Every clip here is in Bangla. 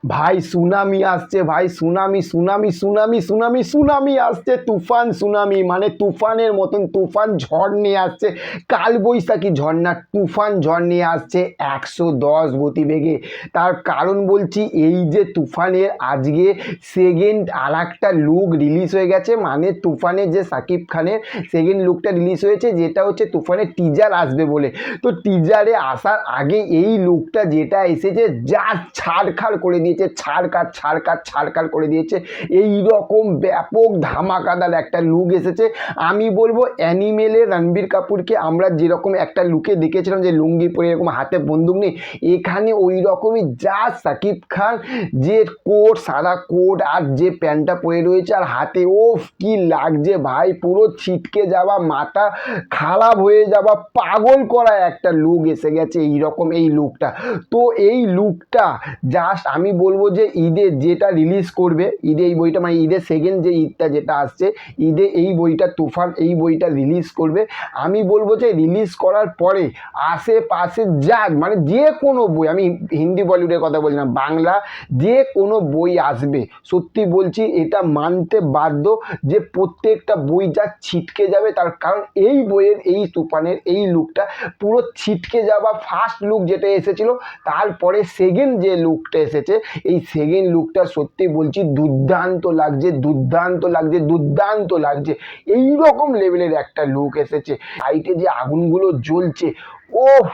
ভাই সুনামি আসছে, ভাই tsunami tsunami tsunami tsunami tsunami আসছে, তুফান সুনামি মানে তুফানের মতন তুফান ঝড় নিয়ে আসছে। কালবৈশাখী ঝড় না, তুফান ঝড় নিয়ে আসছে 110 গতিবেগে। তার কারণ বলছি, এই যে তুফানের আজকে সেকেন্ড আর একটা লুক রিলিজ হয়ে গেছে, মানে তুফানের যে সাকিব খানের সেকেন্ড লুকটা রিলিজ হয়েছে, যেটা হচ্ছে তুফানের টিজার আসবে বলে। তো টিজারে আসার আগে এই লুকটা যেটা এসেছে যা ছাড়খাড় করে দিয়েছে, ছাড়কার ছাড়কার ছাড়কার করে দিয়েছে। এই রকম ব্যাপক ধামাকাদার একটা লুক এসেছে। আমি বলবো অ্যানিমেলে রণবীর কাপুরকে আমরা যেরকম একটা লুকে দেখেছিলাম, যে লুঙ্গি পরে এরকম হাতে বন্দুক নেই, এখানে ওই রকমই যা সাকিব খান যে কোট, সাদা কোট আর যে প্যান্টটা পরে রয়েছে আর হাতে, ওফ কি লাগছে ভাই, পুরো ছিটকে যাওয়া, মাথা খারাপ হয়ে যাওয়া, পাগল করা একটা লুক এসে গেছে এইরকম এই লুকটা। তো এই লুকটা জাস্ট আমি বলবো যে ঈদে যেটা রিলিজ করবে, ঈদে এই বইটা মানে ঈদের সেকেন্ড যে ঈদটা যেটা আসছে, ঈদে এই বইটা তুফান এই বইটা রিলিজ করবে। আমি বলবো যে রিলিজ করার পরে আশেপাশে যা মানে যে কোনো বই, আমি হিন্দি বলিউডের কথা বলছি না, বাংলা যে কোনো বই আসবে, সত্যি বলছি এটা মানতে বাধ্য যে প্রত্যেকটা বই যা ছিটকে যাবে। তার কারণ এই বইয়ের এই তুফানের এই লুকটা পুরো ছিটকে যাওয়া। ফার্স্ট লুক যেটা এসেছিল, তারপরে সেকেন্ড যে লুকটা এসেছে, এই সেকেন্ড লুকটা সত্যি বলছি দুর্দান্ত লাগছে, দুর্দান্ত লাগছে, দুর্দান্ত লাগছে। এইরকম লেভেলের একটা লুক এসেছে। সাইটে যে আগুনগুলো জ্বলছে, ওহ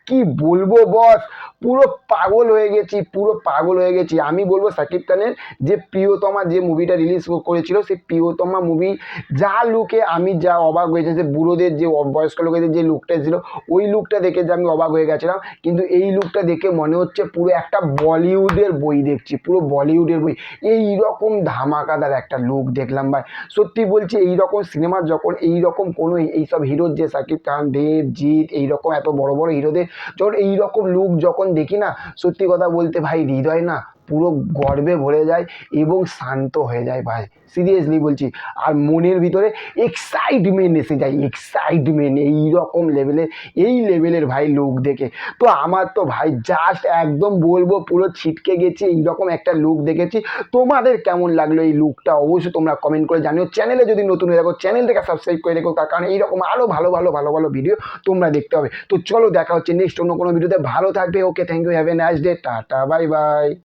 কি বলবো বস, পুরো পাগল হয়ে গেছি, পুরো পাগল হয়ে গেছি। আমি বলবো সাকিব খানের যে প্রিয়তমা যে মুভিটা রিলিজ করেছিল, সেই প্রিয়তমা মুভি যা লুকে আমি যা অবাক হয়েছে, যে বুড়োদের যে বয়স্ক লোকেদের যে লুকটা ছিল, ওই লুকটা দেখে যে আমি অবাক হয়ে গেছিলাম। কিন্তু এই লুকটা দেখে মনে হচ্ছে পুরো একটা বলিউডের বই দেখছি, পুরো বলিউডের বই। এই রকম ধামাকাদার একটা লুক দেখলাম ভাই। সত্যি বলছি, এই রকম সিনেমা যখন এই রকম কোনো এইসব হিরোর, যে সাকিব খান, দেব, জিৎ, এইরকম এত বড় বড় হিরোদের যখন এইরকম লুক যখন দেখি না, সত্যি কথা বলতে ভাই হৃদয় না পুরো গর্বে ভরে যায় এবং শান্ত হয়ে যায় ভাই, সিরিয়াসলি বলছি। আর মনের ভিতরে এক্সাইটমেন্ট এসে যায়, এক্সাইটমেন্ট এইরকম লেভেলের, এই লেভেলের ভাই লুক দেখে। তো আমার তো ভাই জাস্ট একদম বলবো পুরো ছিটকে গেছি, এইরকম একটা লুক দেখেছি। তোমাদের কেমন লাগলো এই লুকটা অবশ্যই তোমরা কমেন্ট করে জানিও। চ্যানেলে যদি নতুন হয়ে থাকো চ্যানেলটাকে সাবস্ক্রাইব করে রেখো, তার কারণ এইরকম আরও ভালো ভালো ভালো ভালো ভিডিও তোমরা দেখতে হবে। তো চলো দেখা হচ্ছে নেক্সট অন্য কোনো ভিডিওতে। ভালো থাকবে, okay, thank you, have a nice day, tata, bye by.